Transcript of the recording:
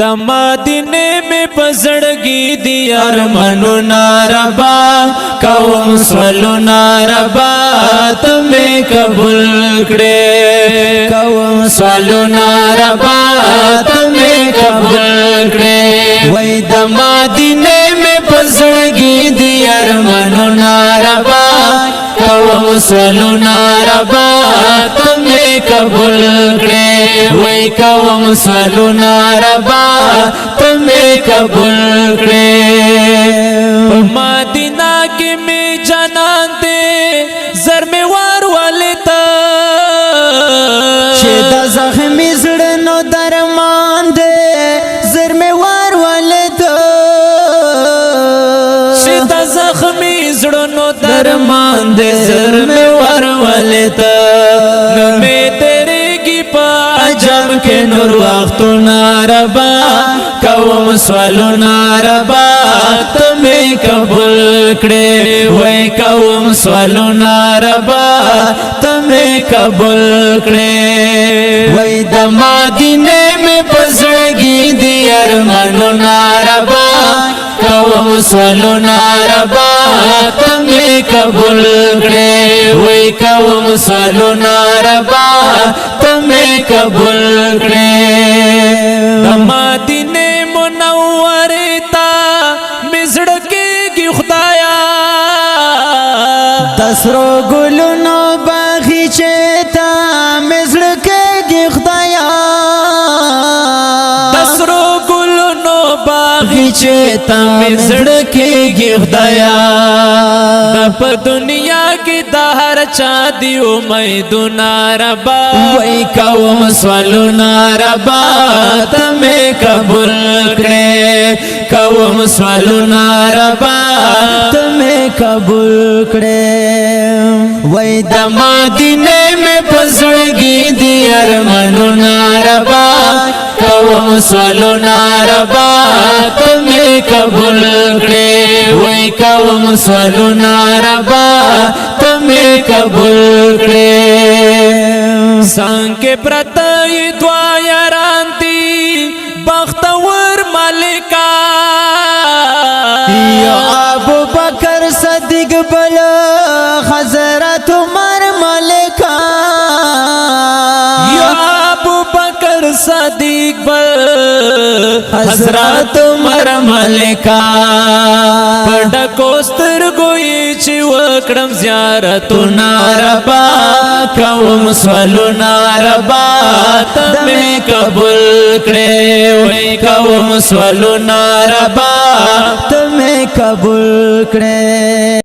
د مدینه می پزړګي دی ارمنو ناربا کوم سولو ناربا تمه قبول کړې کوم سولو ناربا تمه قبول کړې وای د مدینه می پزړګي دی ارمنو ناربا کوم سولو ناربا تمه قبول کړې وای کوم سولو ناربا تمه قبول کړې مدینہ کې می جنان دې زر می وار ولتا چې د زخمی زړه نو درمان دې زر می وار ولتا چې د زخمی زړه نو درمان دې زر می وار ولتا نو می تیرېږي په عجب کې نور وختو ناربا کوم سوالو ناربا تمه قبول کړې وای کوم سوالو ناربا تمه قبول کړې وای د مدینه می پزړګي دی ارمنو ناربا کوم سوالو ناربا تمه قبول کړې وای کوم سوالو ناربا تمه قبول کړې د مدینه منوره تا مزړکېږي خدایا دسرو ګلونو باغچې ته مزړکېږي خدایا دسرو ګلونو باغچې ته مزړکېږي خدایا په دنیا کې د هر چا دی امیدونه ربا وای کوم سوالو ناربا تمه قبول کړې کوم سوالو ناربا تمه قبول کړې وای د مدینه می پزړګي دی ارمنو ناربا کوم سوالو ناربا تمه قبول کړې وای کوم سوالو ناربا تمه قبول کړې څنګه پرتای دوا یارانتی بختور مالکا یا ابو بکر صدیق بل حضرت عمر ملکا یا ابو بکر صدیق بل حضرت عمر ملکا پډ کوستر ګوي چې وکړم زیارت ناربا کوم سوالو ناربا تمه قبول کړې وای کوم سوالو ناربا تمه قبول کړې